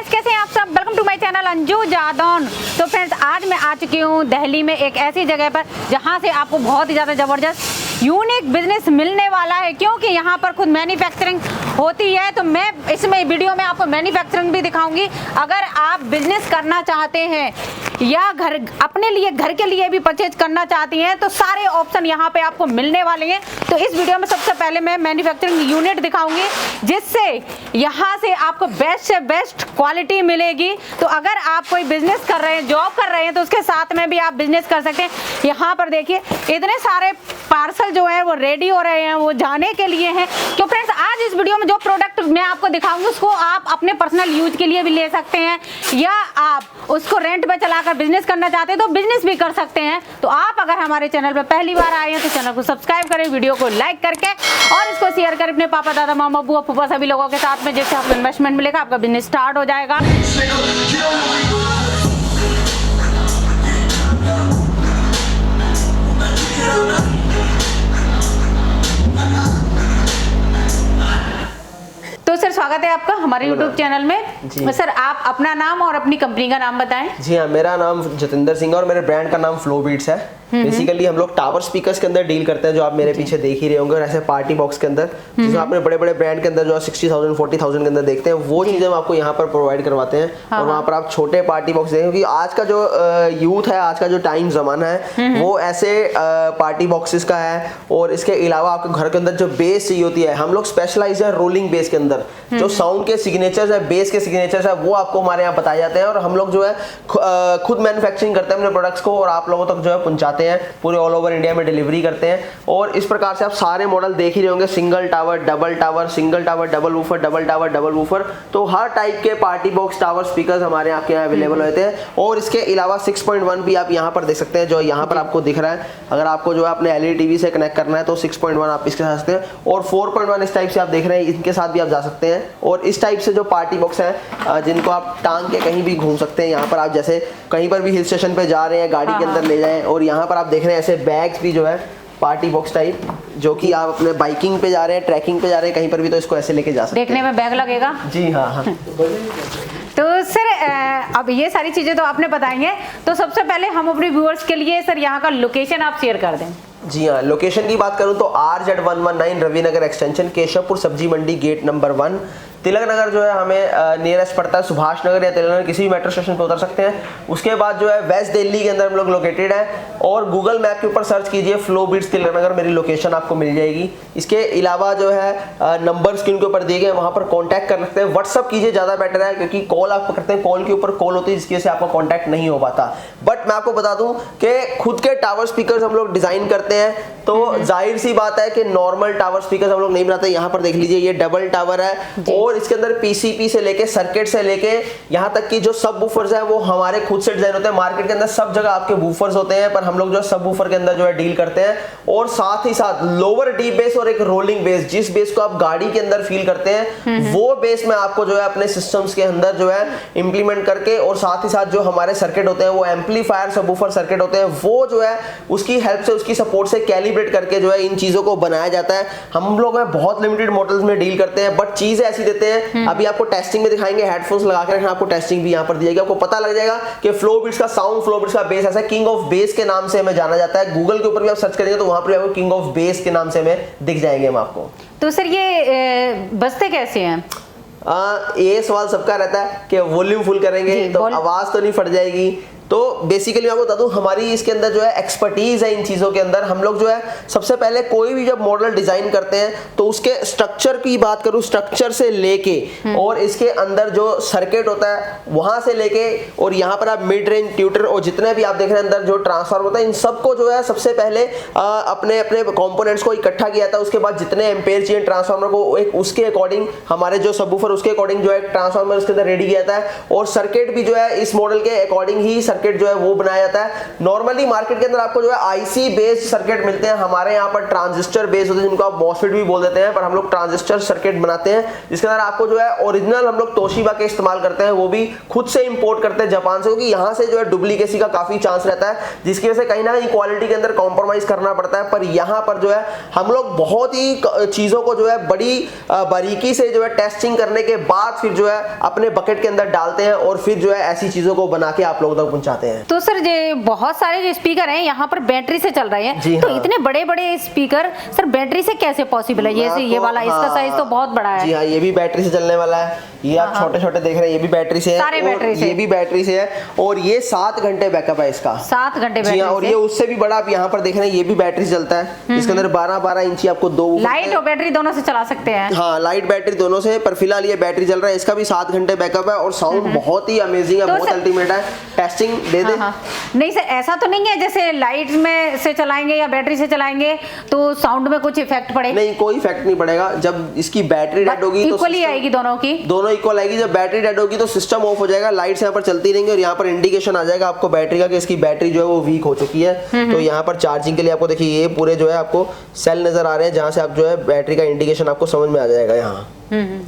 Guys, कैसे हैं आप सब। Welcome to my channel Anju Jadaun. तो फ्रेंड्स, आज मैं आ चुकी हूँ दिल्ली में एक ऐसी जगह पर जहाँ से आपको बहुत ही ज़्यादा ज़बरदस्त यूनिक बिजनेस मिलने वाला है, क्योंकि यहाँ पर खुद मैन्युफैक्चरिंग होती है। तो मैं इसमें वीडियो में आपको मैन्युफैक्चरिंग भी दिखाऊंगी। अगर आप बिजनेस करना चाहते हैं या घर अपने लिए घर के लिए भी परचेज करना चाहती हैं तो सारे ऑप्शन यहाँ पे आपको मिलने वाले हैं। तो इस वीडियो में सबसे पहले मैं मैन्युफैक्चरिंग यूनिट दिखाऊंगी, जिससे यहाँ से आपको बेस्ट से बेस्ट क्वालिटी मिलेगी। तो अगर आप कोई बिजनेस कर रहे हैं, जॉब कर रहे हैं, तो उसके साथ में भी आप बिजनेस कर सकते हैं। यहाँ पर देखिए इतने सारे पार्सल जो है वो रेडी हो रहे हैं, वो जाने के लिए हैं। तो फ्रेंड्स, आज इस वीडियो में जो प्रोडक्ट मैं आपको दिखाऊंगी उसको आप अपने पर्सनल यूज के लिए भी ले सकते हैं, या आप उसको रेंट पे चलाकर बिजनेस करना चाहते हैं तो बिजनेस भी कर सकते हैं। तो आप अगर हमारे चैनल पर पहली बार आए हैं तो चैनल को सब्सक्राइब करें, वीडियो को लाइक करके, और इसको शेयर करें अपने पापा, दादा, मामा, बुआ, फूफा सभी लोगों के साथ में, जिससे आपको इन्वेस्टमेंट मिलेगा, आपका बिजनेस स्टार्ट हो जाएगा। तो सर, स्वागत है आपका हमारे YouTube चैनल में। सर, आप अपना नाम और अपनी कंपनी का नाम बताएं। जी हाँ, मेरा नाम जतिंदर सिंह है और मेरे ब्रांड का नाम फ्लो बीट्स है। बेसिकली हम लोग टावर स्पीकर्स के अंदर डील करते हैं, जो आप मेरे पीछे देख ही रहे होंगे, और ऐसे पार्टी बॉक्स के अंदर जिसमें आपने बड़े बड़े ब्रांड के अंदर जो 60,000 40,000 के अंदर देखते हैं, वो चीजें हम आपको यहाँ पर प्रोवाइड करवाते हैं। और वहाँ पर आप छोटे पार्टी बॉक्स देखें, क्योंकि आज का जो यूथ है, आज का जो टाइम जमाना है, वो ऐसे पार्टी बॉक्सेस का है। और इसके अलावा आपके घर के अंदर जो बेस चाहिए होती है, हम लोग स्पेशलाइज है रोलिंग बेस के अंदर। जो साउंड के सिग्नेचर्स है, बेस के सिग्नेचर्स है, वो आपको हमारे यहाँ बताए जाते हैं। और हम लोग जो है खुद मैन्युफैक्चरिंग करते हैं अपने प्रोडक्ट्स को, और आप लोगों तक जो है पहुंचाते हैं, पूरे ऑल ओवर इंडिया में डिलीवरी करते हैं। और इस प्रकार से आप सारे मॉडल देख ही रहे होंगे, single tower, double tower, single tower, double woofer, double tower, double woofer. तो हर टाइप के पार्टी बॉक्स टावर स्पीकर्स हमारे आपके यहाँ अवेलेबल होते हैं। और इसके अलावा 6.1 भी आप यहाँ पर देख सकते हैं, जो यहाँ पर आपको दिख रहा है। अगर आपको जो है अपने LED टीवी से कनेक्ट करना है तो 6.1 आप इसके साथ सकते हैं, और 4.1 इस टाइप से आप देख रहे हैं, इनके साथ भी आप जा सकते हैं। और इस टाइप से जो पार्टी बॉक्स है, जिनको आप टांग के कहीं भी घूम सकते हैं। यहाँ पर आप जैसे कहीं पर भी हिल स्टेशन पे जा रहे हैं, गाड़ी के अंदर ले जाएं। और यहाँ पर आप देख रहे हैं ऐसे बैग्स भी जो है पार्टी बॉक्स टाइप, जो कि आप अपने बाइकिंग पे जा रहे हैं, ट्रैकिंग पे जा रहे हैं, कहीं पर भी, तो इसको ऐसे लेके जा सकते हैं। देखने में बैग लगेगा। जी हाँ हाँ। तो सर, अब ये सारी चीजें तो आपने बताई हैं, तो सबसे पहले हम अपने व्यूअर्स के लिए सर यहाँ का लोकेशन आप शेयर कर दें। जी हाँ, लोकेशन की बात करूं तो RZ119 रविनगर एक्सटेंशन, केशवपुर सब्जी मंडी, गेट नंबर 1, तिलक नगर जो है हमें नियरेस्ट पड़ता है। सुभाष नगर या तिलक नगर किसी भी मेट्रो स्टेशन पे उतर सकते हैं। उसके बाद जो है वेस्ट दिल्ली के अंदर हम लोग लोकेटेड है, और गूगल मैप के ऊपर सर्च कीजिए फ्लो बीट्स तिलक नगर, मेरी लोकेशन आपको मिल जाएगी। इसके अलावा जो है नंबर स्क्रीन के ऊपर दिए गए, वहाँ पर कॉन्टैक्ट कर सकते हैं। व्हाट्सअप कीजिए, ज़्यादा बेटर है, क्योंकि कॉल आप करते हैं, कॉल के ऊपर कॉल होती है, जिसकी वजह से आपका कॉन्टैक्ट नहीं हो पाता। बट मैं आपको बता दूं कि खुद के टावर स्पीकर हम लोग डिजाइन करते हैं, तो जाहिर सी बात है कि नॉर्मल टावर स्पीकर हम लोग नहीं बनाते। यहाँ पर देख लीजिए, ये डबल टावर है, और इसके अंदर PCP से लेके सर्किट से लेके यहाँ तक कि जो सब वूफर्स हैं वो हमारे खुद से डिजाइन होते हैं। मार्केट के अंदर सब जगह आपके वूफर्स होते हैं, पर हम लोग जो सब वूफर के अंदर जो है डील करते हैं। और साथ ही साथ लोअर डीप बेस और एक रोलिंग बेस, जिस बेस को आप गाड़ी के अंदर फील करते हैं, वो बेस में आपको जो है अपने सिस्टम्स के अंदर जो है इंप्लीमेंट करके, और साथ ही साथ जो हमारे सर्किट होते हैं वो एम्पलीफायर सब वूफर सर्किट होते हैं, वो जो है उसकी हेल्प से, उसकी सपोर्ट से कैलिब्रेट करके जो है इन चीजों को बनाया जाता है। हम लोग बहुत लिमिटेड मॉडल्स में डील करते हैं, बट चीजें ऐसी देते हैं। अभी आपको टेस्टिंग में दिखाएंगे, हेडफोन्स लगा के रखना, आपको टेस्टिंग भी यहाँ पर दी जाएगी। आपको पता लग जाएगा कि फ्लो बीट्स का साउंड, फ्लो बीट्स का बेस ऐसा किंग ऑफ बेस के नाम से हमें जाना जाता है। गूगल के ऊपर भी आप सर्च करेंगे तो वहां पर आपको किंग ऑफ बेस के नाम से हमें दिख जाएंगे हम आपको। तो सर, ये बजते कैसे हैं? ये सवाल सबका रहता है कि वॉल्यूम फुल करेंगे तो आवाज तो नहीं फट जाएगी। तो बेसिकली मैं आपको बता दूं, हमारी इसके अंदर जो है एक्सपर्टीज है इन चीज़ों के अंदर। हम लोग जो है सबसे पहले कोई भी जब मॉडल डिज़ाइन करते हैं तो उसके स्ट्रक्चर की बात करूं, स्ट्रक्चर से लेके और इसके अंदर जो सर्किट होता है वहां से लेके, और यहाँ पर आप मिड रेंज, ट्यूटर और जितने भी आप देख रहे हैं अंदर जो ट्रांसफार्मर होता है, इन सबको जो है सबसे पहले अपने अपने कॉम्पोनेंट्स को इकट्ठा किया था। उसके बाद जितने एम्पेयर चाहिए ट्रांसफार्मर को, एक उसके अकॉर्डिंग हमारे जो सबवूफर उसके अकॉर्डिंग जो है ट्रांसफार्मर उसके अंदर रेडी किया था, और सर्किट भी जो है इस मॉडल के अकॉर्डिंग ही सर्किट जो है वो बनाया जाता है। नॉर्मली मार्केट के अंदर आपको जो है आईसी बेस्ड सर्किट मिलते हैं, हमारे यहाँ पर ट्रांजिस्टर बेस्ड होते हैं जिनको आप मॉसफेट भी बोल देते हैं, पर हम लोग ट्रांजिस्टर सर्किट बनाते हैं जिसके अंदर आपको जो है ओरिजिनल हम लोग तोशिबा के इस्तेमाल करते हैं, वो भी खुद से इंपोर्ट करते हैं जापान से, क्योंकि यहाँ से जो है डुप्लीकेसी का काफी चांस रहता है, जिसकी वजह से कहीं ना कहीं क्वालिटी के अंदर कॉम्प्रोमाइज करना पड़ता है। पर यहाँ पर जो है हम लोग बहुत ही चीजों को जो है बड़ी बारीकी से जो है टेस्टिंग करने के बाद फिर जो है अपने बकेट के अंदर डालते हैं और फिर जो है ऐसी चीजों को बना के आप लोगों तक पहुंचाते हैं। तो सर ये बहुत सारे जो स्पीकर हैं यहाँ पर बैटरी से चल रहे हैं, तो इतने बड़े बड़े स्पीकर सर बैटरी से कैसे पॉसिबल है? ये वाला इसका साइज तो बहुत बड़ा है। जी हाँ, ये भी बैटरी से चलने वाला है, ये आप छोटे छोटे देख रहे हैं, ये भी बैटरी से है, सारे बैटरी से, ये भी बैटरी से है, और ये 7 घंटे बैकअप है इसका, 7 घंटे बैटरी। और ये उससे भी बड़ा आप यहाँ पर देख रहे हैं, ये भी बैटरी से चलता है, इसके अंदर 12-12 इंची आपको दो लाइट और बैटरी दोनों से चला सकते हैं। हाँ, लाइट बैटरी दोनों से, पर फिलहाल ये बैटरी चल रहा है, इसका भी 7 घंटे बैकअप है और साउंड बहुत ही अमेजिंग है, बहुत अल्टीमेट है। टेस्टिंग दे दे। नहीं सर, ऐसा तो नहीं है जैसे लाइट में से चलाएंगे या बैटरी से चलाएंगे तो साउंड में कुछ इफेक्ट पड़े? नहीं, कोई इफेक्ट नहीं पड़ेगा। जब इसकी बैटरी डेड होगी तो इक्वली आएगी, दोनों इक्वल आएगी। जब बैटरी डेड होगी तो सिस्टम ऑफ हो जाएगा, लाइट्स यहाँ पर चलती रहेंगी और यहाँ पर इंडिकेशन आ जाएगा आपको बैटरी का कि इसकी बैटरी जो है वो वीक हो चुकी है। तो यहाँ पर चार्जिंग के लिए आपको देखिए ये पूरे जो है आपको सेल नजर आ रहे हैं, जहाँ से आप जो है बैटरी का इंडिकेशन आपको समझ में आ जाएगा यहाँ।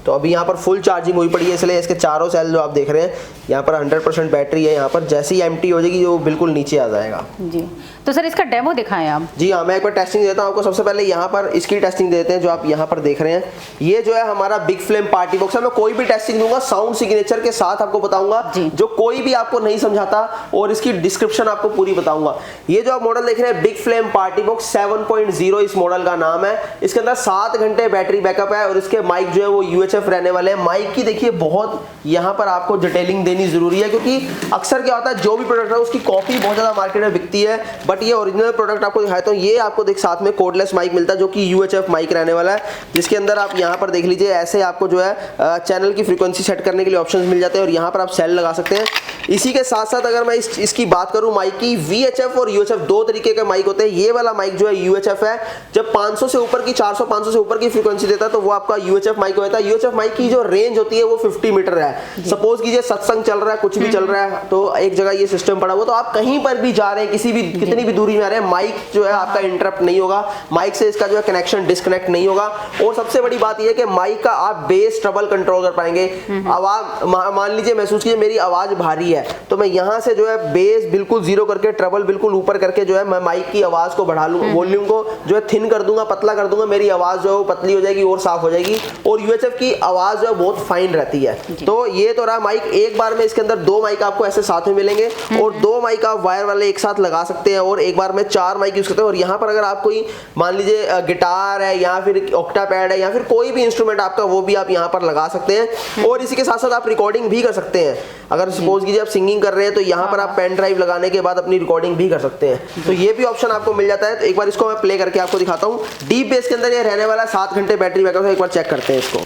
तो अभी यहाँ पर फुल चार्जिंग हुई पड़ी है, इसलिए इसके चारों सेल जो आप देख रहे हैं यहाँ पर 100% बैटरी है। यहाँ पर जैसे ही एम्प्टी हो जाएगी वो बिल्कुल नीचे आ जाएगा। जी, तो सर इसका डेमो दिखाएं आप। जी हाँ, मैं एक बार टेस्टिंग देता हूँ आपको। सबसे पहले यहाँ पर इसकी टेस्टिंग देते हैं, जो आप यहाँ पर देख रहे हैं ये जो है हमारा बिग फ्लेम पार्टी बॉक्स है। मैं कोई भी टेस्टिंग दूंगा साउंड सिग्नेचर के साथ आपको बताऊंगा, जो कोई भी आपको नहीं समझाता, और इसकी डिस्क्रिप्शन आपको पूरी बताऊंगा। ये जो आप मॉडल देख रहे हैं बिग फ्लेम पार्टी बॉक्स 7.0 इस मॉडल का नाम है। इसके अंदर 7 घंटे बैटरी बैकअप है और इसके माइक जो है वो UHF रहने वाले हैं। माइक की देखिए बहुत यहाँ पर आपको डिटेलिंग देनी जरूरी है, क्योंकि अक्सर क्या होता है जो भी प्रोडक्ट है उसकी कॉपी बहुत ज्यादा मार्केट में बिकती है, बट ये ओरिजिनल प्रोडक्ट आपको दिखाता हूँ। ये आपको देख साथ में कोडलेस माइक मिलता है जो कि UHF माइक रहने वाला है, जिसके अंदर आप यहाँ पर देख लीजिए ऐसे आपको जो है चैनल की फ्रीक्वेंसी सेट करने के लिए ऑप्शंस मिल जाते हैं और यहाँ पर आप सेल लगा सकते हैं। इसी के साथ साथ अगर मैं इसकी बात करूँ माइक की, VHF और UHF दो तरीके के माइक होते हैं। ये वाला माइक जो है UHF है, जब 500 से ऊपर की 400-500 से ऊपर की फ्रीक्वेंसी देता है तो वो आपका UHF माइक होता है। UHF माइक की जो रेंज होती है वो 50 मीटर है। सपोज कीजिए सत्संग चल रहा है, कुछ भी चल रहा है, तो एक जगह ये सिस्टम पड़ा हुआ, तो आप कहीं पर भी जा रहे हैं, कितनी भी दूरी में आ रहे हैं, माइक जो है आपका इंटरप्ट नहीं होगा, माइक से इसका जो है कनेक्शन डिस्कनेक्ट नहीं होगा। और सबसे बड़ी बात यह है कि माइक का आप बेस ट्रबल कंट्रोल कर पाएंगे। आवाज मान लीजिए महसूस कीजिए मेरी आवाज भारी है, तो मैं यहाँ से जो है बेस बिल्कुल 0 करके ट्रबल बिल्कुल ऊपर करके जो है मैं माइक की आवाज को बढ़ा लूंगा, वॉल्यूम को जो है थिन कर दूंगा, पतला कर दूंगा, मेरी आवाज जो है वो पतली हो जाएगी और साफ हो जाएगी। और UHF की आवाज जो है बहुत फाइन रहती है। तो ये तो रहा माइक। एक बार में इसके अंदर 2 माइक आपको ऐसे साथ में मिलेंगे और 2 माइक आप वायर वाले एक साथ लगा सकते हैं और एक बार में 4 माइक यूज करते हैं। और यहाँ पर अगर आप कोई मान लीजिए गिटार है या फिर ऑक्टा पैड है या फिर कोई भी इंस्ट्रूमेंट आपका, वो भी आप यहाँ पर लगा सकते हैं। और इसी के साथ साथ आप रिकॉर्डिंग भी कर सकते हैं। अगर सपोज कीजिए आप सिंगिंग कर रहे हैं तो यहाँ पर आप पेन ड्राइव लगाने के बाद अपनी रिकॉर्डिंग भी कर सकते हैं। तो ये भी ऑप्शन आपको मिल जाता है। तो एक बार इसको मैं प्ले करके आपको दिखाता हूँ। डीप बेस के अंदर ये रहने वाला 7 घंटे बैटरी बैकअप है। एक बार चेक करते हैं इसको।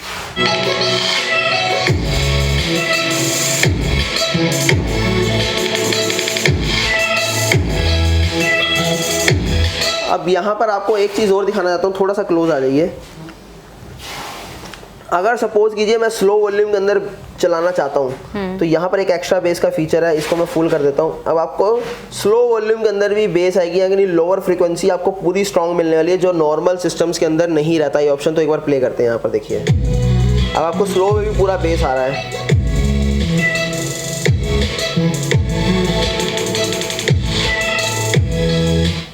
अब यहाँ पर आपको एक चीज और दिखाना चाहता हूँ, थोड़ा सा क्लोज आ जाइए। अगर सपोज कीजिए मैं स्लो वॉल्यूम के अंदर चलाना चाहता हूँ तो यहाँ पर एक एक्स्ट्रा बेस का फीचर है, इसको मैं फुल कर देता हूँ। अब आपको स्लो वॉल्यूम के अंदर भी बेस आएगी, यानी लोअर फ्रीक्वेंसी आपको पूरी स्ट्रॉन्ग मिलने वाली है, जो नॉर्मल सिस्टम्स के अंदर नहीं रहता ये ऑप्शन। तो एक बार प्ले करते हैं, यहाँ पर देखिए अब आपको स्लो में भी पूरा बेस आ रहा है।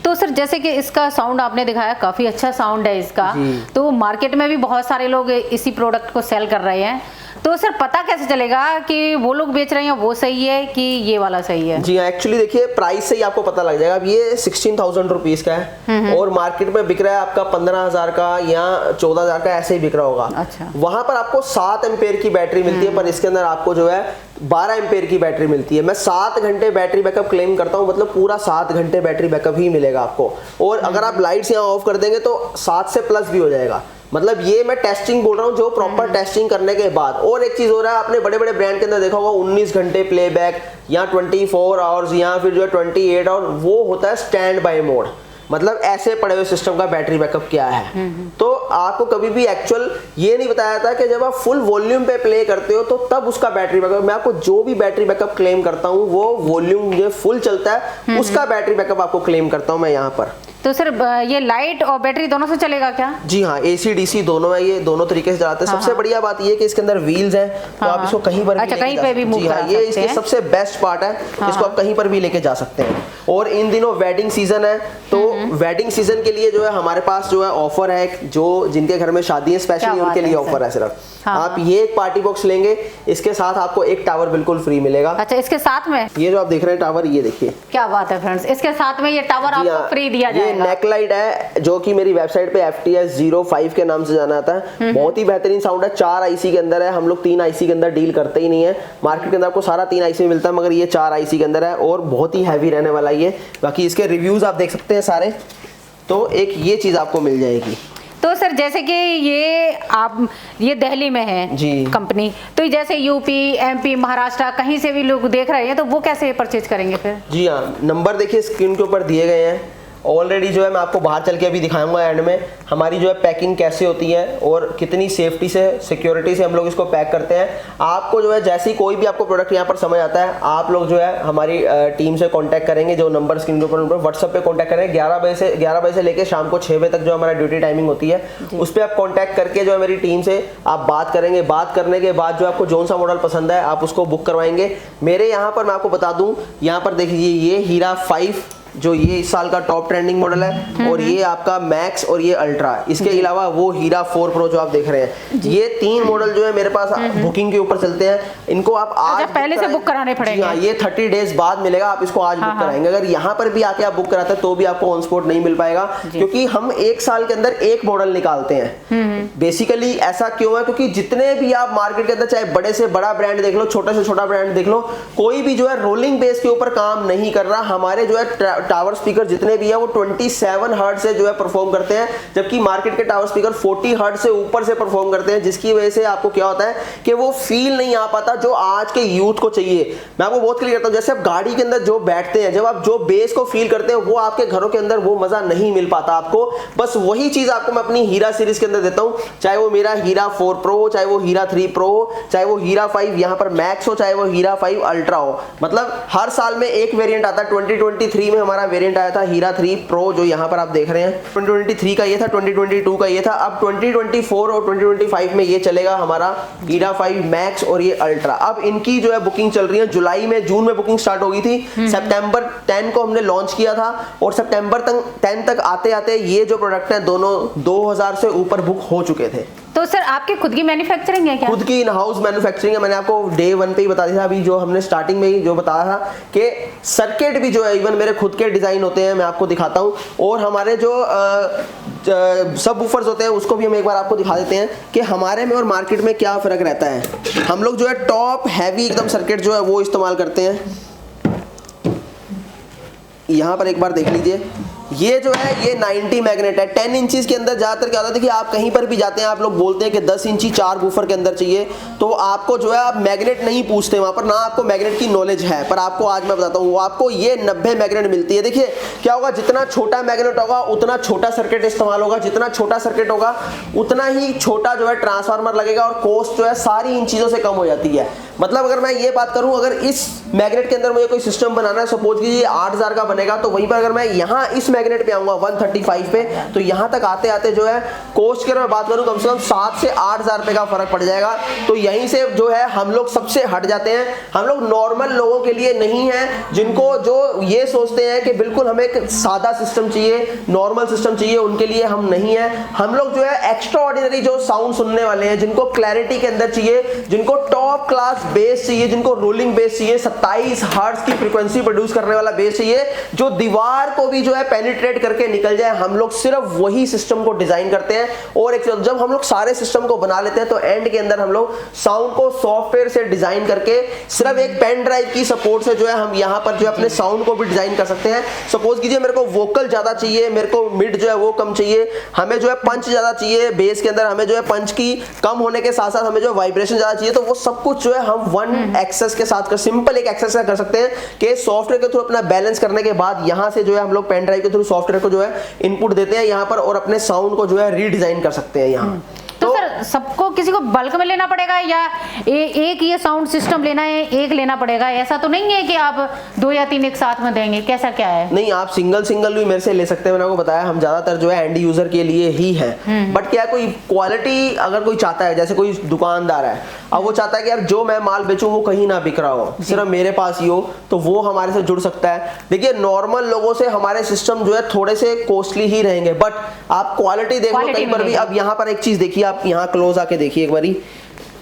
तो सर जैसे कि इसका साउंड आपने दिखाया, काफी अच्छा साउंड है इसका, तो मार्केट में भी बहुत सारे लोग इसी प्रोडक्ट को सेल कर रहे हैं। तो सर पता कैसे चलेगा कि वो लोग बेच रहे हैं वो सही है कि ये वाला सही है? जी एक्चुअली देखिए प्राइस से ही आपको पता लग जाएगा। अब ये 16,000 रुपीज का है और मार्केट में बिक रहा है आपका 15,000 का या 14,000 का, ऐसे ही बिक रहा होगा। अच्छा। वहां पर आपको 7 एम्पेयर की बैटरी मिलती है, पर इसके अंदर आपको जो है 12 एम्पेयर की बैटरी मिलती है। मैं 7 घंटे बैटरी बैकअप क्लेम करता हूँ, मतलब पूरा 7 घंटे बैटरी बैकअप ही मिलेगा आपको। और अगर आप लाइट्स यहाँ ऑफ कर देंगे तो 7 से प्लस भी हो जाएगा। मतलब ये मैं टेस्टिंग बोल रहा हूँ, जो प्रॉपर टेस्टिंग करने के बाद। और एक चीज हो रहा है, आपने बड़े बड़े ब्रांड के अंदर देखा होगा 19 घंटे प्लेबैक या 24 आवर्स या फिर जो है 28 आवर, वो होता है स्टैंड बाय मोड। मतलब ऐसे पड़े हुए सिस्टम का बैटरी बैकअप क्या है। तो आपको कभी भी एक्चुअल ये नहीं बताया था कि जब आप फुल वॉल्यूम पे प्ले करते हो तो तब उसका बैटरी बैकअप, मैं आपको जो भी बैटरी बैकअप क्लेम करता हूँ वो वॉल्यूम ये फुल चलता है उसका बैटरी बैकअप आपको क्लेम करता हूँ मैं यहाँ पर। तो सर ये लाइट और बैटरी दोनों से चलेगा क्या? जी हाँ, AC DC दोनों है, ये दोनों तरीके से चलाते हैं। सबसे बढ़िया बात ये कि इसके अंदर व्हील्स हैं, तो आप इसको कहीं पर अच्छा, कहीं पे भी मूव करा सकते हैं। ये इसके सबसे बेस्ट पार्ट है, इसको आप कहीं पर भी लेके जा सकते हैं। और इन दिनों वेडिंग सीजन है, तो वेडिंग सीजन के लिए जो है हमारे पास जो है ऑफर है, जो जिनके घर में शादी है स्पेशली उनके लिए ऑफर है। सिर्फ आप ये एक पार्टी बॉक्स लेंगे, इसके साथ आपको एक टावर बिल्कुल फ्री मिलेगा। अच्छा, इसके साथ में ये जो आप देख रहे हैं टावर, ये देखिए क्या बात है फ्रेंड्स, इसके साथ में ये टावर आपको फ्री दिया जाएगा। ये नेक लाइट है जो कि मेरी वेबसाइट पे FTS 05 के नाम से जाना आता है। बहुत ही बेहतरीन साउंड है, 4 IC के अंदर है। हम लोग 3 IC के अंदर डील करते ही नहीं है, मार्केट के अंदर आपको सारा 3 IC में मिलता है, मगर ये 4 IC के अंदर है और बहुत ही हैवी रहने वाला ये। बाकी इसके रिव्यूज आप देख सकते हैं सारे, तो एक ये चीज आपको मिल जाएगी। तो सर जैसे कि ये दिल्ली में है जी कंपनी, तो जैसे UP MP महाराष्ट्र कहीं से भी लोग देख रहे हैं, तो वो कैसे परचेज करेंगे फिर? जी हाँ, नंबर देखिए स्क्रीन के ऊपर दिए गए हैं ऑलरेडी। जो है मैं आपको बाहर चल के अभी दिखाऊंगा एंड में हमारी जो है पैकिंग कैसे होती है और कितनी सेफ्टी से सिक्योरिटी से हम लोग इसको पैक करते हैं। आपको जो है जैसे ही कोई भी आपको प्रोडक्ट यहाँ पर समझ आता है, आप लोग जो है हमारी टीम से कांटेक्ट करेंगे, जो नंबर स्क्रीन के ऊपर व्हाट्सएप पे कांटेक्ट करेंगे। 11 बजे से लेकर शाम को 6 बजे तक जो हमारा ड्यूटी टाइमिंग होती है, उस पर आप कॉन्टैक्ट करके जो है मेरी टीम से आप बात करेंगे। बात करने के बाद जो आपको जौन सा मॉडल पसंद है आप उसको बुक करवाएंगे। मेरे यहाँ पर मैं आपको बता दूँ, यहाँ पर देखिए ये हीरा 5 जो ये इस साल का टॉप ट्रेंडिंग मॉडल है, और ये आपका मैक्स और ये अल्ट्रा, इसके अलावा वो हीरा 4 प्रो जो आप देख रहे हैं, ये 3 मॉडल जो है मेरे पास बुकिंग के ऊपर चलते हैं। इनको आप आज पहले से बुक कराने पड़ेंगे। हाँ, ये 30 डेज बाद मिलेगा, आप इसको आज बुक कराएंगे। अगर यहाँ पर भी आके आप बुक कराते हैं तो भी आपको ऑन स्पॉट नहीं मिल पाएगा, क्योंकि हम 1 साल के अंदर एक मॉडल निकालते हैं। बेसिकली ऐसा क्यों है, क्योंकि जितने भी आप मार्केट के अंदर चाहे बड़े से बड़ा ब्रांड देख लो, छोटे से छोटा ब्रांड देख लो, कोई भी जो है रोलिंग बेस के ऊपर काम नहीं कर रहा। हमारे जो है टावर स्पीकर जितने भी है वो 27 हर्ट्ज से जो है परफॉर्म करते हैं, जबकि मार्केट के टावर स्पीकर 40 हर्ट्ज से ऊपर से परफॉर्म करते हैं, जिसकी वजह से आपको क्या होता है कि वो फील नहीं आ पाता जो आज के यूथ को चाहिए। मैं आपको बहुत क्लियर करता हूं, जैसे आप गाड़ी के अंदर जो बैठते हैं, जब आप जो बेस को फील करते हैं, वो आपके घरों के अंदर वो मजा नहीं मिल पाता आपको। बस वही चीज आपको मैं अपनी हीरा सीरीज के अंदर देता हूं, चाहे वो मेरा हीरा 4 प्रो हो, चाहे वो हीरा 3 प्रो हो, चाहे वो हीरा 5 यहाँ पर मैक्स हो, चाहे वो हीरा 5 अल्ट्रा हो। मतलब हर साल में एक वेरिएंट आता है। 2023 में हमारा वेरिएंट आया था हीरा 3 प्रो, जो यहाँ पर आप देख रहे हैं। 2023 का ये था, 2022 का ये था। अब 2024 और 2025 में ये चलेगा हमारा हीरा 5 मैक्स और ये अल्ट्रा। अब इनकी जो है बुकिंग चल रही है, जुलाई में, जून में बुकिंग स्टार्ट हो गई थी। सितंबर 10 को हमने लॉन्च किया था और सितंबर 10 तक आते आते ये जो प्रोडक्ट है दोनों 2000 से ऊपर बुक हो चुके थे। तो सर आपकी खुद की मैन्युफैक्चरिंग है क्या? खुद की इन हाउस मैन्युफैक्चरिंग है। मैंने आपको डे 1 पे ही बता दिया था, अभी जो हमने स्टार्टिंग में ही जो बताया था कि सर्किट भी जो है इवन मेरे खुद के डिजाइन होते हैं, मैं आपको दिखाता हूं। और हमारे जो सब वूफर्स होते हैं उसको भी हम एक बार आपको दिखा देते हैं कि हमारे में और मार्केट में क्या फर्क रहता है। हम लोग जो है टॉप हैवी एकदम सर्किट जो है वो इस्तेमाल करते हैं। यहाँ पर एक बार देख लीजिए, ये जो है ये 90 मैग्नेट है। 10 इंचेस के अंदर ज्यादातर क्या होता है, देखिए आप कहीं पर भी जाते हैं, आप लोग बोलते हैं कि 10 इंची 4 वूफर के अंदर चाहिए, तो आपको जो है आप मैग्नेट नहीं पूछते वहां पर, ना आपको मैग्नेट की नॉलेज है। पर आपको आज मैं बताता हूँ, आपको ये 90 मैग्नेट मिलती है। देखिए क्या होगा, जितना छोटा मैग्नेट होगा उतना छोटा सर्किट इस्तेमाल होगा, जितना छोटा सर्किट होगा उतना ही छोटा जो है ट्रांसफार्मर लगेगा, और कॉस्ट जो है सारी इन चीजों से कम हो जाती है। मतलब अगर मैं ये बात करूं, अगर इस मैग्नेट के अंदर मुझे कोई सिस्टम बनाना है, सपोज कीजिए 8000 का बनेगा, तो वहीं पर अगर मैं यहाँ इस मैग्नेट पे आऊंगा 135 पे, तो यहाँ तक आते आते जो है कॉस्ट की मैं बात करूं कम से कम 7 से 8000 रुपए का फर्क पड़ जाएगा। तो यहीं से जो है हम लोग सबसे हट जाते हैं। हम लोग नॉर्मल लोगों के लिए नहीं है, जिनको जो ये सोचते हैं कि बिल्कुल हमें एक सादा सिस्टम चाहिए, नॉर्मल सिस्टम चाहिए, उनके लिए हम नहीं है। हम लोग जो है एक्स्ट्रा ऑर्डिनरी जो साउंड सुनने वाले हैं, जिनको क्लैरिटी के अंदर चाहिए, जिनको टॉप क्लास बेस चाहिए, जिनको रोलिंग बेस चाहिए, 27 हर्ट्ज की फ्रीक्वेंसी प्रोड्यूस करने वाला बेस चाहिए, जो दीवार को भी जो है पेनिट्रेट करके निकल जाए, हम लोग सिर्फ वही सिस्टम को डिजाइन करते हैं। और एक जब हम लोग सारे सिस्टम को बना लेते हैं तो एंड के अंदर हम लोग साउंड को सॉफ्टवेयर से डिजाइन करके सिर्फ एक पेन ड्राइव की सपोर्ट से जो है हम यहाँ पर जो है अपने साउंड को भी डिजाइन कर सकते हैं। सपोज कीजिए मेरे को वोकल ज्यादा चाहिए, मेरे को मिड जो है वो कम चाहिए, हमें जो है पंच ज्यादा चाहिए बेस के अंदर, हमें जो है पंच की कम होने के साथ साथ हमें जो वाइब्रेशन ज्यादा चाहिए, तो वो सब कुछ जो है हम वन एक्सेस के साथ कर, सिंपल एक एक्सेस कर सकते हैं कि सॉफ्टवेयर के थ्रू अपना बैलेंस करने के बाद यहाँ से जो है हम लोग पेन ड्राइव के थ्रू थ्रू सॉफ्टवेयर को जो है इनपुट देते हैं यहाँ पर और अपने साउंड को जो है रीडिजाइन कर सकते हैं यहाँ। तो सर सबको किसी को बल्क में लेना पड़ेगा या एक ये साउंड सिस्टम लेना है, एक लेना पड़ेगा? ऐसा तो नहीं है कि आप 2 या 3 एक साथ में देंगे, कैसा क्या है? नहीं, आप सिंगल भी मेरे से ले सकते हैं। मैंने आपको बताया हम ज्यादातर जो है एंड यूजर के लिए ही है। बट क्या कोई क्वालिटी अगर कोई चाहता है, जैसे कोई दुकानदार है, अब वो चाहता है कि यार जो मैं माल बेचूं वो कहीं ना बिक रहा हो, सिर्फ मेरे पास ही हो, तो वो हमारे से जुड़ सकता है। देखिए नॉर्मल लोगों से हमारे सिस्टम जो है थोड़े से कॉस्टली ही रहेंगे, बट आप क्वालिटी देख लो कहीं पर भी। अब यहाँ पर एक चीज देखिए, आप यहाँ क्लोज आके देखिए एक बारी,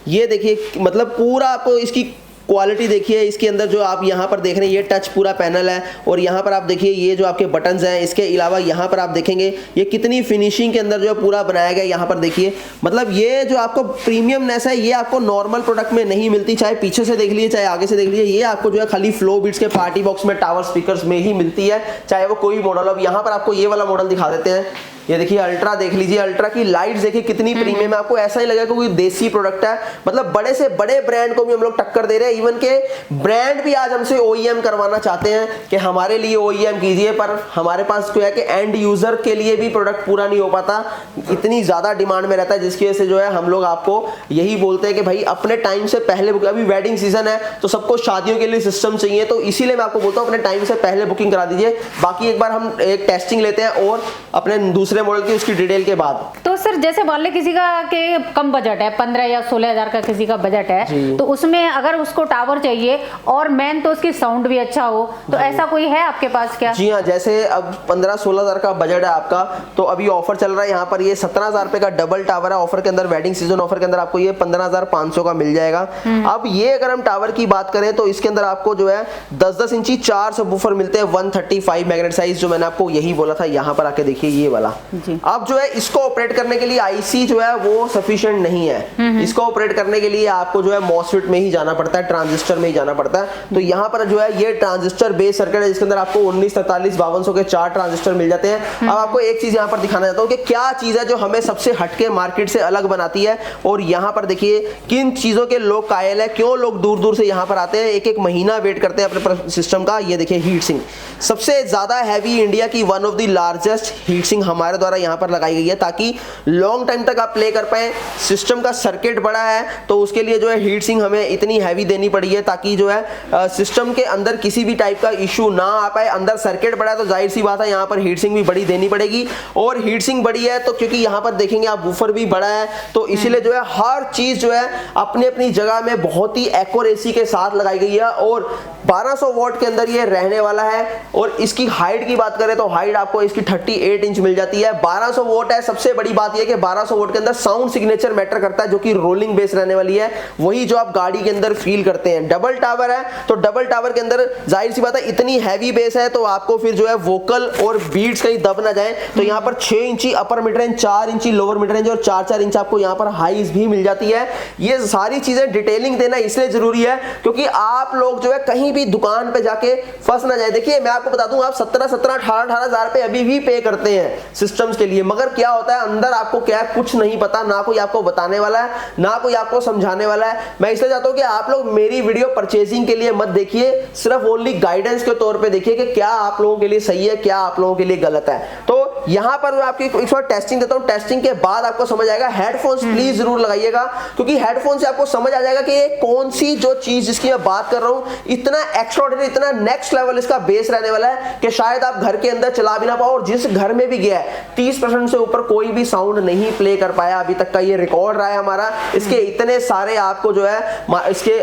ये देखिए मतलब पूरा आपको इसकी क्वालिटी देखिए। इसके अंदर जो आप यहाँ पर देख रहे हैं ये टच पूरा पैनल है, और यहाँ पर आप देखिए ये जो आपके बटन्स हैं, इसके अलावा यहाँ पर आप देखेंगे ये कितनी फिनिशिंग के अंदर जो है पूरा बनाया गया। यहाँ पर देखिए मतलब ये जो आपको प्रीमियमनेस है ये आपको नॉर्मल प्रोडक्ट में नहीं मिलती, चाहे पीछे से देख लीजिए चाहे आगे से देख लीजिए। ये आपको जो है खाली फ्लो बीट्स के पार्टी बॉक्स में टावर स्पीकर्स में ही मिलती है, चाहे वो कोई मॉडल। अब यहाँ पर आपको ये वाला मॉडल दिखा देते हैं, ये देखिए अल्ट्रा देख लीजिए, अल्ट्रा की लाइट्स देखिए कितनी प्रीमियम है। आपको ऐसा ही लगेगा कोई देसी प्रोडक्ट है, मतलब बड़े से बड़े ब्रांड को भी हम लोग टक्कर दे रहे हैं। इवन के ब्रांड भी आज हमसे OEM करवाना चाहते हैं कि हमारे लिए OEM कीजिए, पर हमारे पास क्या है कि एंड यूजर के लिए भी प्रोडक्ट पूरा नहीं हो पाता, इतनी ज्यादा डिमांड में रहता है, जिसकी वजह से जो है हम लोग आपको यही बोलते हैं कि भाई अपने टाइम से पहले बुक। अभी वेडिंग सीजन है तो सबको शादियों के लिए सिस्टम चाहिए, तो इसीलिए मैं आपको बोलता हूँ अपने टाइम से पहले बुकिंग करा दीजिए। बाकी एक बार हम एक टेस्टिंग लेते हैं और अपने दूसरे मॉडल की उसकी डिटेल के बाद। तो सर जैसे मान ले किसी का के कम बजट है, 15 या 16 हजार का किसी का बजट है, तो उसमें अगर उसको टावर चाहिए और मेन तो उसकी साउंड भी अच्छा हो, तो ऐसा कोई है आपके पास क्या? जी हाँ, जैसे अब 15-16 हजार का बजट है आपका, तो अभी ऑफर चल रहा है यहाँ पर, ये 17,000 रुपए का डबल टावर है ऑफर के अंदर। वेडिंग सीजन ऑफर के अंदर आपको ये 15,500 का मिल जाएगा। अब ये अगर हम टावर की बात करें तो इसके अंदर आपको जो है 10-10 इंची 4 सबवूफर मिलते हैं, 135 मैग्नेट साइज, जो मैंने आपको यही बोला था। यहाँ पर आके देखिए ये वाला। अब जो है इसको ऑपरेट करने के लिए आईसी जो है वो सफिशिएंट नहीं है। इसको ऑपरेट करने के लिए आपको जो है मॉसफेट में ही जाना पड़ता है, ट्रांजिस्टर में ही जाना पड़ता है। तो यहाँ पर जो है ये ट्रांजिस्टर बेस सर्किट है, जिसके अंदर आपको 1943-5200 के 4 ट्रांजिस्टर मिल जाते हैं। अब आपको एक चीज यहाँ पर दिखाना चाहता हूँ कि क्या चीज है जो हमें सबसे हटके मार्केट से अलग बनाती है। और यहाँ पर देखिए किन चीजों के लोग कायल है, क्यों लोग दूर दूर से यहाँ पर आते हैं, एक एक महीना वेट करते हैं अपने सिस्टम का। ये देखिए हीट सिंक सबसे ज्यादा हैवी, इंडिया की one of the largest heat sink हमारे द्वारा यहाँ पर लगाई गई है, ताकि लॉन्ग टाइम तक आप प्ले कर पाए। सिस्टम का सर्किट बड़ा है तो उसके लिए जो है हीट सिंक हमें इतनी हैवी देनी पड़ी है, ताकि जो है सिस्टम के अंदर किसी भी टाइप का इशू ना आ पाए। अंदर सर्किट बड़ा है तो जाहिर सी बात है यहाँ पर हीट सिंक भी बड़ी देनी पड़ेगी। और हीट सिंक बड़ी है तो क्योंकि यहाँ पर देखेंगे आप वूफर भी बड़ा है, तो इसीलिए जो है हर चीज जो है अपनी अपनी जगह में बहुत ही एक्यूरेसी के साथ लगाई गई है। और 1200 वॉट के अंदर ये रहने वाला है। और इसकी हाइट की बात करें तो हाइट आपको इसकी 38 इंच मिल जाती है। 1200 वोट है। सबसे बड़ी बात यह कि 1200 वोट के अंदर साउंड सिग्नेचर मैटर करता है, जो कि रोलिंग बेस रहने वाली है, वही जो आप गाड़ी के अंदर फील करते हैं। डबल टावर है तो डबल टावर के अंदर जाहिर सी बात है इतनी हैवी बेस है तो आपको फिर जो है वोकल और बीट्स कहीं दब ना जाए, तो यहाँ पर 6 इंची अपर मिड रेंज, 4 इंची लोअर मिड रेंज और 4-4 इंच आपको यहाँ पर हाईज भी मिल जाती है। ये सारी चीजें डिटेलिंग देना इसलिए जरूरी है क्योंकि आप लोग जो है कहीं भी दुकान पे जाके फंस ना जाए। देखिए मैं आपको बता दूं, आप 17-18 हजार रुपए अभी भी पे करते हैं सिस्टम्स के लिए, मगर क्या होता है अंदर आपको क्या है कुछ नहीं पता, ना कोई आपको बताने वाला है ना कोई आपको समझाने वाला है। मैं इसलिए चाहता हूं कि आप लोग मेरी वीडियो परचेजिंग के लिए मत देखिए, सिर्फ ओनली गाइडेंस के तौर पे देखिए कि क्या आप लोगों के लिए सही है, क्या आप लोगों के लिए गलत है। तो यहां पर मैं आपकी एक बार टेस्टिंग देता हूं, टेस्टिंग के बाद आपको समझ आएगा। हेडफोन्स प्लीज जरूर लगाइएगा क्योंकि हेडफोन से आपको समझ आ जाएगा कि ये कौन सी जो चीज जिसकी मैं बात कर रहा हूं इतना एक्स्ट्राऑर्डिनरी, इतना नेक्स्ट लेवल इसका बेस रहने वाला है कि शायद आप घर के अंदर चला भी ना पाओ। और जिस घर में भी गया है 30% से ऊपर कोई भी साउंड नहीं प्ले कर पाया अभी तक का, ये रिकॉर्ड रहा है हमारा। इसके इतने सारे आपको जो है इसके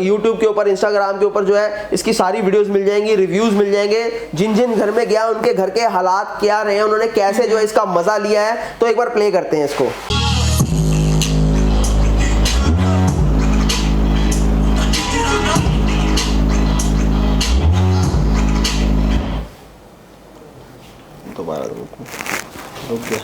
YouTube के ऊपर, Instagram के ऊपर जो है इसकी सारी वीडियोस मिल जाएंगी, रिव्यूज मिल जाएंगे। जिन जिन घर में गया उनके घर के हालात क्या रहे हैं, उन्होंने कैसे जो है इसका मजा लिया है। तो एक बार प्ले करते हैं इसको। दोबारा रुक गया।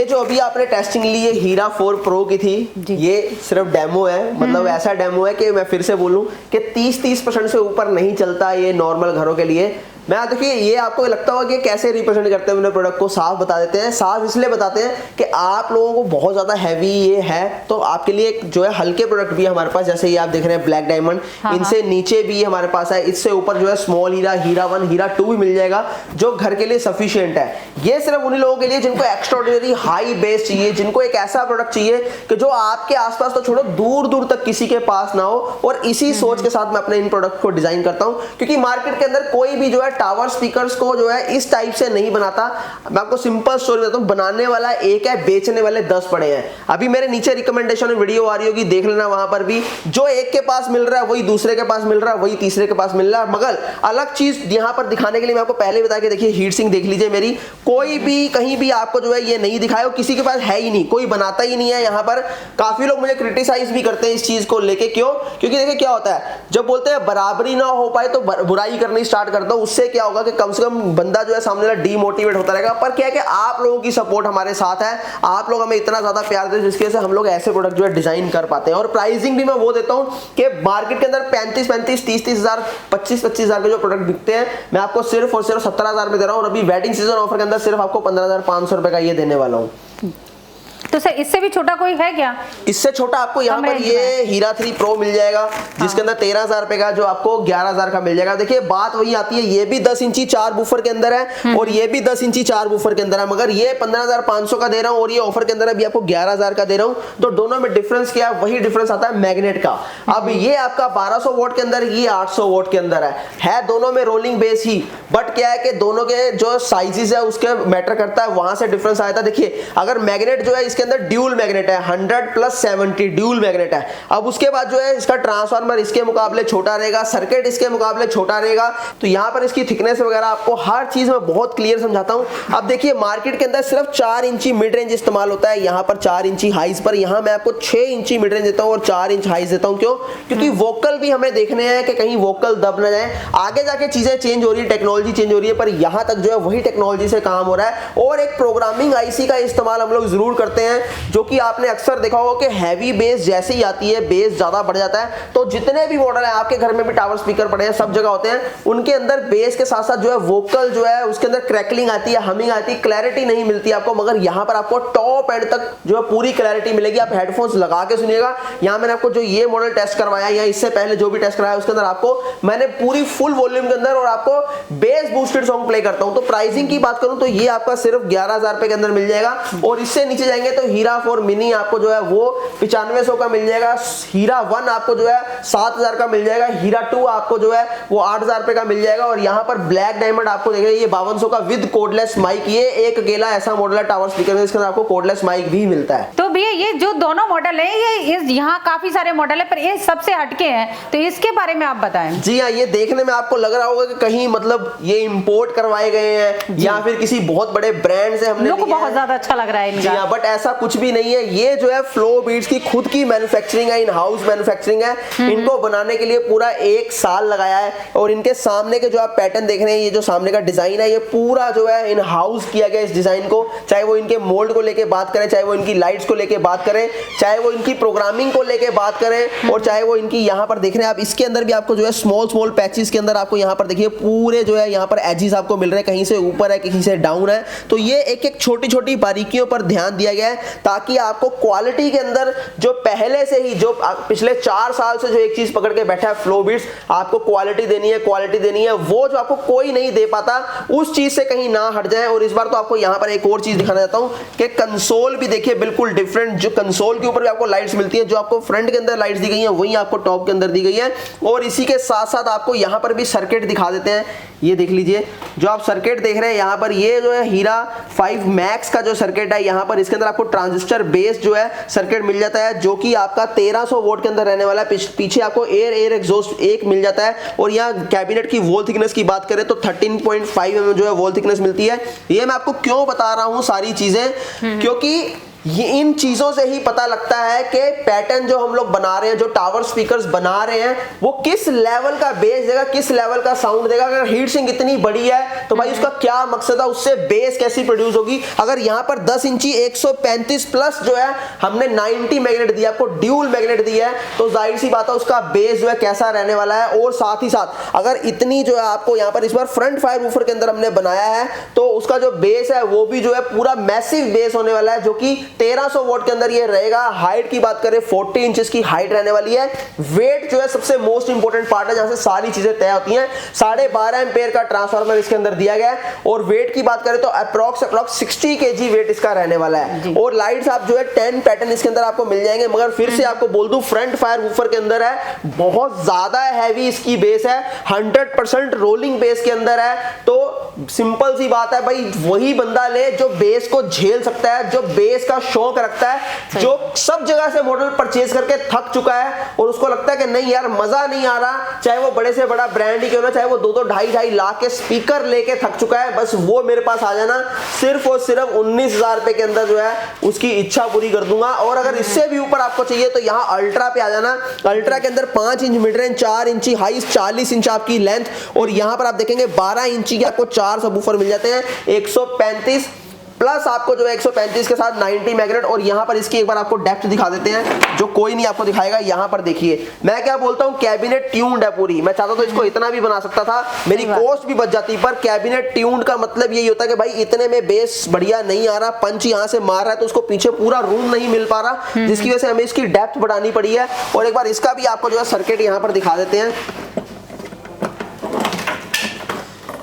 ये जो अभी आपने टेस्टिंग ली है हीरा 4 प्रो की थी, ये सिर्फ डेमो है, मतलब ऐसा डेमो है कि मैं फिर से बोलूं कि 30% से ऊपर नहीं चलता ये नॉर्मल घरों के लिए। मैं देखिए ये आपको लगता होगा कि कैसे रिप्रेजेंट करते हैं अपने प्रोडक्ट को, साफ बता देते हैं। साफ इसलिए बताते हैं कि आप लोगों को बहुत ज़्यादा हैवी ये है तो आपके लिए एक जो है हल्के प्रोडक्ट भी है हमारे पास, जैसे ये आप देख रहे हैं ब्लैक डायमंड, इनसे नीचे भी हमारे पास है, इससे ऊपर जो है स्मॉल हीरा, हीरा 1, हीरा 2 भी मिल जाएगा जो घर के लिए सफिशिएंट है। ये सिर्फ उन्हीं लोगों के लिए जिनको एक्स्ट्राऑर्डिनरी हाई बेस चाहिए, जिनको एक ऐसा प्रोडक्ट चाहिए कि जो आपके आसपास तो छोड़ो दूर दूर तक किसी के पास ना हो। और इसी सोच के साथ मैं अपने इन प्रोडक्ट को डिजाइन करता हूँ, क्योंकि मार्केट के अंदर कोई भी जो है टावर स्पीकर्स को जो है इस टाइप से नहीं बनाता। मैं आपको सिंपल स्टोरी देता हूं, बनाने वाला एक है, बेचने वाले 10 पड़े हैं। अभी मेरे नीचे रिकमेंडेशन में वीडियो आ रही होगी, देख लेना, वहां पर भी जो एक के पास मिल रहा है वही दूसरे के पास मिल रहा है, वही तीसरे के पास मिल रहा है। मगर अलग चीज यहां पर दिखाने के लिए मैं आपको पहले बता के देखिए, हीट सिंक देख लीजिए मेरी, कोई भी कहीं भी आपको जो है ये नहीं दिखाया, किसी के पास है ही नहीं, कोई बनाता ही नहीं है। यहाँ पर काफी लोग मुझे क्रिटिसाइज भी करते हैं इस चीज को लेके, क्यों? क्योंकि देखिए क्या होता है, जब बोलते हैं बराबरी ना हो पाए तो बुराई करनी स्टार्ट करता हूं, उससे क्या होगा कि कम से कम बंदा जो है सामने वाला डीमोटिवेट होता रहेगा। पर क्या है कि आप लोगों की सपोर्ट हमारे साथ है, आप लोग हमें इतना ज्यादा प्यार देते हैं जिसकी वजह से हम लोग ऐसे प्रोडक्ट जो है डिजाइन कर पाते हैं। और प्राइसिंग भी मैं वो देता हूं कि मार्केट के अंदर 35-35, 30-30 हजार, 25-25 हजार के जो प्रोडक्ट बिकते हैं, मैं आपको सिर्फ और सिर्फ 17 हजार में दे रहा हूं। और अभी वेडिंग सीजन ऑफर के अंदर सिर्फ आपको 15,500 रुपए का ये देने वाला हूं। तो सर इससे भी छोटा कोई है क्या? इससे छोटा आपको यहाँ पर ये हीरा 3 प्रो मिल जाएगा, जिसके अंदर 13,000 रुपए का जो आपको 11,000 का मिल जाएगा। देखिए बात वही आती है, ये भी 10 इंची 4 बूफर के अंदर है और ये भी 10 इंची 4 बूफर के अंदर है, मगर ये 15,500 का दे रहा हूँ और ये ऑफर के अंदर अभी आपको 11,000 का दे रहा हूँ। तो दोनों में डिफरेंस क्या है? वही डिफरेंस आता है मैग्नेट का। अब ये आपका 1200 वोल्ट के अंदर, ये 800 वोल्ट के अंदर है दोनों में रोलिंग बेस ही, बट क्या है कि दोनों के जो साइजेस है उसके मैटर करता है, वहां से डिफरेंस आया था। देखिए अगर मैग्नेट जो है इसके अंदर ड्यूल मैग्नेट है, 100+70 ड्यूल मैग्नेट है। अब उसके बाद जो है इसका ट्रांसफार्मर इसके मुकाबले छोटा रहेगा, सर्किट इसके मुकाबले छोटा रहेगा। तो यहाँ पर इसकी थिकनेस वगैरह आपको हर चीज में बहुत क्लियर समझाता हूँ। अब देखिए मार्केट के अंदर सिर्फ 4 इंची मिड रेंज इस्तेमाल होता है, यहाँ पर 4 इंची हाइज पर, यहाँ मैं आपको 6 इंची मिड रेंज देता हूँ और 4 इंच हाइज देता हूँ। क्यों? क्योंकि वोकल भी हमें देखने हैं कि कहीं वोकल दब ना जाए। आगे जाके चीजें चेंज हो रही है, टेक्नोलॉजी चेंज हो रही है, पर यहाँ तक जो है वही टेक्नोलॉजी से काम हो रहा है। और एक प्रोग्रामिंग आईसी का इस्तेमाल हम लोग जरूर करते हैं, जो कि आपने अक्सर देखा होगा कि हैवी बेस जैसे ही आती है, बेस ज्यादा बढ़ जाता है। तो जितने भी मॉडल है आपके घर में भी टावर स्पीकर पड़े हैं, सब जगह होते हैं, उनके अंदर बेस के साथ साथ जो है वोकल जो है उसके अंदर क्रैकलिंग आती है, हमिंग आती है, क्लैरिटी नहीं मिलती आपको। मगर यहाँ पर आपको टॉप एंड तक जो है पूरी क्लैरिटी मिलेगी। आप हेडफोन्स लगा के सुनिएगा। यहाँ मैंने आपको जो ये मॉडल टेस्ट करवाया या इससे पहले जो भी टेस्ट कराया उसके अंदर आपको मैंने पूरी फुल वॉल्यूम के अंदर और आपको बेस बूस्टेड सॉन्ग प्ले करता हूँ। तो प्राइसिंग की बात करूँ तो ये आपका सिर्फ 11,000 रुपए के अंदर मिल जाएगा। और इससे नीचे जाएंगे तो हीरा 4 मिनी आपको जो है वो 9500 का मिल जाएगा, हीरा 1 आपको जो है 7,000 का मिल जाएगा, हीरा 2 आपको जो है वो 8,000 रुपए का मिल जाएगा। और यहाँ पर ब्लैक डायमंड आपको देख रहे हैं ये 5200 का विद कोडलेस माइक। ये एक अकेला ऐसा मॉडल है टावर स्पीकर में, इसके अंदर आपको कोडलेस माइक भी मिलता है। तो भैया ये जो दोनों मॉडल है, ये यहाँ काफी सारे मॉडल है पर ये सबसे हटके हैं, तो इसके बारे में आप बताएं। जी हाँ, ये देखने में आपको लग रहा होगा कि कहीं मतलब ये इंपोर्ट करवाए गए हैं या फिर किसी बहुत बड़े ब्रांड से हमने, लोगों को बहुत ज्यादा अच्छा लग रहा है इनका। जी हाँ, बट ऐसा कुछ भी नहीं है। ये जो है फ्लो बीट्स की खुद की मैन्युफैक्चरिंग है, इन हाउस मैन्युफैक्चरिंग है। इनको बनाने के लिए पूरा 1 साल लगाया है। और इनके सामने के जो आप पैटर्न देख रहे हैं, ये जो सामने का डिजाइन है, ये पूरा जो है इन हाउस किया गया इस डिजाइन को। चाहे वो इनके मोल्ड को लेके बात करें, चाहे वो इनकी लाइट्स को लेके बात करें, चाहे वो इनकी प्रोग्रामिंग को लेके बात करें, और चाहे वो इनकी यहाँ पर देख रहे हैं आप, इसके अंदर भी आपको जो है स्मॉल पैचेस के अंदर आपको यहाँ पर देखिए पूरे जो है यहाँ पर एजेस आपको मिल रहे हैं, कहीं से ऊपर है कहीं से डाउन है। तो ये एक एक छोटी छोटी बारीकियों पर ध्यान दिया गया है ताकि आपको क्वालिटी के अंदर जो पहले से ही जो पिछले 4 साल से जो एक चीज पकड़ के बैठा है फ्लो बीट्स, आपको क्वालिटी देनी है, वो जो आपको कोई नहीं दे पाता, उस चीज से कहीं ना हट जाए। और इस बार तो आपको यहाँ पर एक और चीज दिखाना चाहता हूँ कि कंसोल भी देखिए बिल्कुल डिफरेंट। जो कंसोल के ऊपर भी आपको लाइट्स मिलती है, जो आपको फ्रंट के अंदर लाइट्स दी गई है वही आपको टॉप के अंदर दी गई है। और इसी के साथ साथ आपको यहाँ पर भी सर्किट दिखा देते हैं। ये देख लीजिए जो आप सर्किट देख रहे हैं यहाँ पर, ये जो है हीरा 5 मैक्स का जो सर्किट है, यहाँ पर इसके अंदर आपको ट्रांजिस्टर बेस जो है सर्किट मिल जाता है, जो कि आपका 1300 वोल्ट के अंदर रहने वाला है। पीछे आपको एयर एग्जॉस्ट एक मिल जाता है। और यहाँ कैबिनेट की वॉल थिकनेस की बात करें तो 13.5 mm जो है वॉल थिकनेस मिलती है। ये मैं आपको क्यों बता रहा हूँ सारी चीजें, क्योंकि ये इन चीजों से ही पता लगता है कि पैटर्न जो हम लोग बना रहे हैं, जो टावर स्पीकर्स बना रहे हैं, वो किस लेवल का बेस देगा, किस लेवल का साउंड देगा। अगर हीट सिंक इतनी बड़ी है तो भाई उसका क्या मकसद है, उससे बेस कैसी प्रोड्यूस होगी। अगर यहाँ पर 10 इंची 135 प्लस जो है हमने 90 मैग्नेट दिया, आपको ड्यूल मैग्नेट दिया है, तो जाहिर सी बात है उसका बेस जो है कैसा रहने वाला है। और साथ ही साथ अगर इतनी जो है आपको यहाँ पर इस बार फ्रंट फायर वूफर के अंदर हमने बनाया है, तो उसका जो बेस है वो भी जो है पूरा मैसिव बेस होने वाला है, जो कि 1300 वोल्ट के अंदर ये रहेगा। हाइट की बात करें 40 इंचेस की हाइट रहने वाली है। वेट जो है सबसे मोस्ट इंपोर्टेंट पार्ट है, जहां से सारी चीजें तय होती हैं। 12.5 एम्पेयर का ट्रांसफार्मर इसके अंदर दिया गया है। और वेट की बात करें तो अप्रॉक्स 60 केजी वेट इसका रहने वाला है। और लाइट्स आप जो है 10 पैटर्न इसके अंदर आपको मिल जाएंगे। मगर फिर से आपको बोल दूं, फ्रंट फायर वूफर के अंदर है, बहुत ज्यादा हैवी इसकी बेस है, 100% रोलिंग बेस के अंदर है। तो सिंपल सी बात है भाई, वही बंदा ले जो बेस को झेल सकता है, जो बेस का शौक रखता है, जो सब जगह से मॉडल परचेज करके थक चुका है और उसको लगता है कि नहीं यार मजा नहीं आ रहा, चाहे वो बड़े से बड़ा ब्रांड ही क्यों ना, चाहे वो 2-2 ढाई लाख के स्पीकर लेके थक चुका है, बस वो मेरे पास आ जाना। सिर्फ और सिर्फ 19,000 रुपए के अंदर जो है उसकी इच्छा पूरी कर दूंगा। और अगर इससे भी ऊपर आपको चाहिए तो यहाँ अल्ट्रा पे आ जाना। अल्ट्रा के अंदर 5 इंच मिड रेंज, 4 इंची हाई, 40 इंच आपकी लेंथ, और यहाँ पर आप देखेंगे 12 इंची के आपको 4 सबवूफर मिल जाते हैं। 135 प्लस आपको जो है 135 के साथ 90 मैग्नेट। और यहाँ पर इसकी एक बार आपको डेप्थ दिखा देते हैं, जो कोई नहीं आपको दिखाएगा। यहाँ पर देखिए, मैं क्या बोलता हूँ, कैबिनेट ट्यून्ड है पूरी। मैं चाहता तो इसको इतना भी बना सकता था, मेरी कॉस्ट भी बच जाती, पर कैबिनेट ट्यून्ड का मतलब यही होता है कि भाई इतने में बेस बढ़िया नहीं आ रहा, पंच यहाँ से मार रहा है तो उसको पीछे पूरा रूम नहीं मिल पा रहा, जिसकी वजह से हमें इसकी डेप्थ बढ़ानी पड़ी है। और एक बार इसका भी आपको जो है सर्किट यहाँ पर दिखा देते हैं।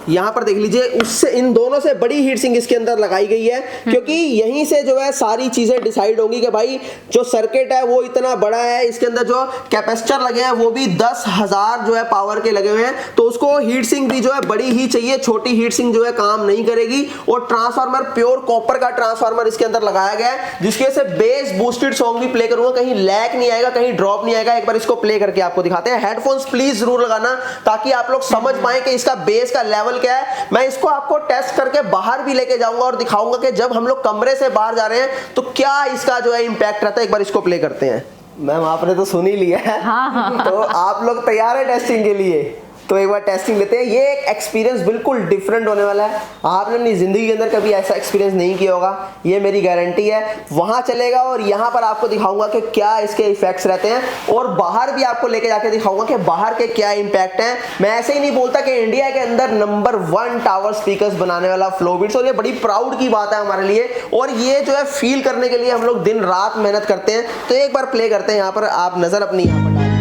यहाँ पर देख लीजिए, उससे इन दोनों से बड़ी हीट सिंक इसके अंदर लगाई गई है, क्योंकि यहीं से जो है सारी चीजें डिसाइड होंगी कि भाई जो सर्किट है वो इतना बड़ा है, इसके अंदर जो कैपेसिटर लगे हैं वो भी 10,000 जो है पावर के लगे हुए हैं, तो उसको हीट सिंक भी जो है बड़ी ही चाहिए, छोटी हीट सिंक जो है काम नहीं करेगी। और ट्रांसफार्मर प्योर कॉपर का ट्रांसफार्मर इसके अंदर लगाया गया है, जिसकी वजह से बेस बूस्टेड सॉन्ग भी प्ले करूंगा, कहीं लैग नहीं आएगा, कहीं ड्रॉप नहीं आएगा। एक बार इसको प्ले करके आपको दिखाते हैं। हेडफोन्स प्लीज जरूर लगाना ताकि आप लोग समझ पाए कि इसका बेस का लेवल क्या है। मैं इसको आपको टेस्ट करके बाहर भी लेके जाऊंगा और दिखाऊंगा कि जब हम लोग कमरे से बाहर जा रहे हैं तो क्या इसका जो है इंपैक्ट रहता है। एक बार इसको प्ले करते हैं। मैम आपने तो सुन ही लिया है, हाँ। तो आप लोग तैयार है टेस्टिंग के लिए? तो एक बार टेस्टिंग लेते हैं। ये एक एक्सपीरियंस बिल्कुल डिफरेंट होने वाला है, आपने अपनी जिंदगी के अंदर कभी ऐसा एक्सपीरियंस नहीं किया होगा, ये मेरी गारंटी है। वहां चलेगा और यहाँ पर आपको दिखाऊंगा कि क्या इसके इफेक्ट्स रहते हैं, और बाहर भी आपको लेके जाके दिखाऊंगा कि बाहर के क्या इंपैक्ट हैं। मैं ऐसे ही नहीं बोलता कि इंडिया के अंदर नंबर 1 टावर स्पीकर्स बनाने वाला फ्लोबिट्स, और ये बड़ी प्राउड की बात है हमारे लिए, और ये जो है फील करने के लिए हम लोग दिन रात मेहनत करते हैं। तो एक बार प्ले करते हैं, यहाँ पर आप नजर अपनी यहाँ पर डालिए।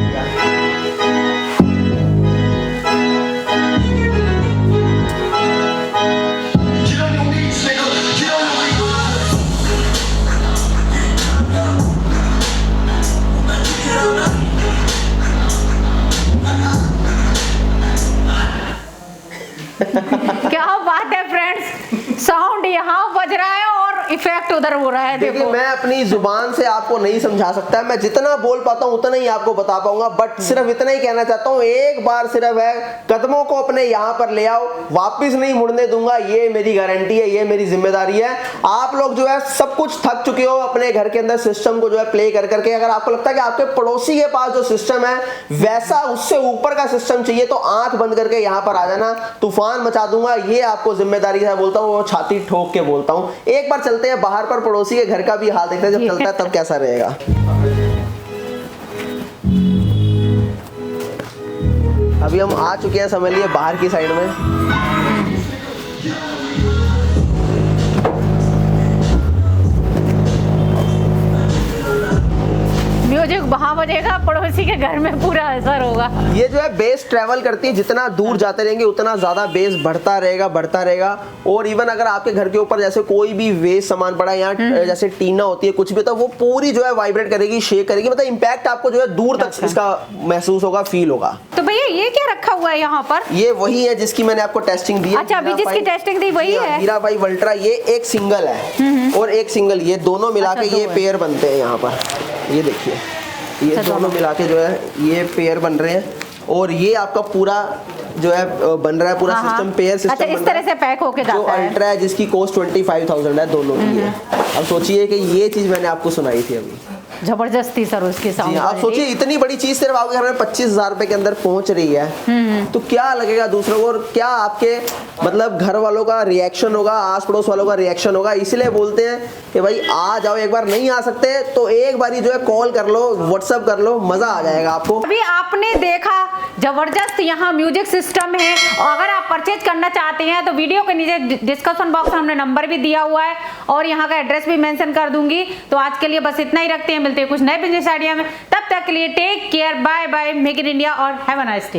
क्या बात है फ्रेंड्स, साउंड यहाँ बज रहा है और इफेक्ट उधर हो रहा है। देखिए, मैं अपनी जुबान से आपको नहीं समझा सकता, मैं जितना बोल पाता हूँ उतना ही आपको बता पाऊंगा, बट सिर्फ इतना ही कहना चाहता हूँ, एक बार सिर्फ है, कदमों को अपने यहाँ पर ले आओ, वापस नहीं मुड़ने दूंगा, ये मेरी गारंटी है, ये मेरी जिम्मेदारी है। आप लोग जो है सब कुछ थक चुके हो अपने घर के अंदर सिस्टम को जो है प्ले कर करके। अगर आपको लगता है कि आपके पड़ोसी के पास जो सिस्टम है वैसा उससे ऊपर का सिस्टम चाहिए, तो आंख बंद करके यहाँ पर आ जाना, तूफान मचा दूंगा, ये आपको जिम्मेदारी है बोलता हूँ, वो छाती ठोक के बोलता हूँ। एक बार चलते हैं बाहर पर, पड़ोसी के घर का भी हाल देखते हैं, जब चलता है तब कैसा रहेगा। अभी हम आ चुके हैं, समझ लिए, बाहर की साइड में। म्यूजिक वहां बजेगा, पड़ोसी के घर में पूरा असर होगा। ये जो है बेस ट्रेवल करती है, जितना दूर जाते रहेंगे उतना ज्यादा बेस बढ़ता रहेगा। और इवन अगर आपके घर के ऊपर जैसे कोई भी वेस्ट सामान पड़ा है, यहाँ जैसे टीना होती है, कुछ भी होता है, वो पूरी जो है वाइब्रेट करेगी, शेक करेगी, मतलब इंपैक्ट आपको जो है दूर तक इसका महसूस होगा, फील होगा। तो भैया ये क्या रखा हुआ है यहाँ पर? ये वही है जिसकी मैंने आपको टेस्टिंग दी है। अच्छा, अभी जिसकी टेस्टिंग दी वही है हीरा 5 अल्ट्रा। ये एक सिंगल है और एक सिंगल, ये दोनों मिला के ये पेयर बनते हैं यहाँ पर। ये देखिए, ये दोनों मिला के जो है ये पेयर बन रहे हैं। और ये आपका पूरा जो है बन रहा है पूरा सिस्टम, पेयर सिस्टम। अच्छा, इस तरह से पैक होके जो जाता है। अल्ट्रा है जिसकी कॉस्ट 25,000 है दोनों की है। अब सोचिए कि ये चीज मैंने आपको सुनाई थी अभी, जबरदस्ती सर उसकी जी साउंड हाँ, आप सोचिए इतनी बड़ी चीज सिर्फ आपके घर में 25,000 रुपए के अंदर पहुंच रही है, तो क्या लगेगा दूसरों को, और क्या आपके मतलब घर वालों का रिएक्शन होगा, आस पड़ोस वालों का रिएक्शन होगा। इसलिए बोलते हैं कि भाई आ जाओ, एक बार नहीं आ सकते तो एक बारी जो है कॉल कर लो, व्हाट्सएप कर लो, मजा आ जाएगा आपको। अभी आपने देखा जबरदस्त यहाँ म्यूजिक सिस्टम है, और अगर आप परचेज करना चाहते हैं तो वीडियो के नीचे डिस्क्रिप्शन बॉक्स में हमने नंबर भी दिया हुआ है और यहाँ का एड्रेस भी मेंशन कर दूंगी। तो आज के लिए बस इतना ही रखते हैं, मिलते हैं कुछ नए बिजनेस आइडिया में। तब तक के लिए take care, bye bye, make in India और हैव अ नाइस डे।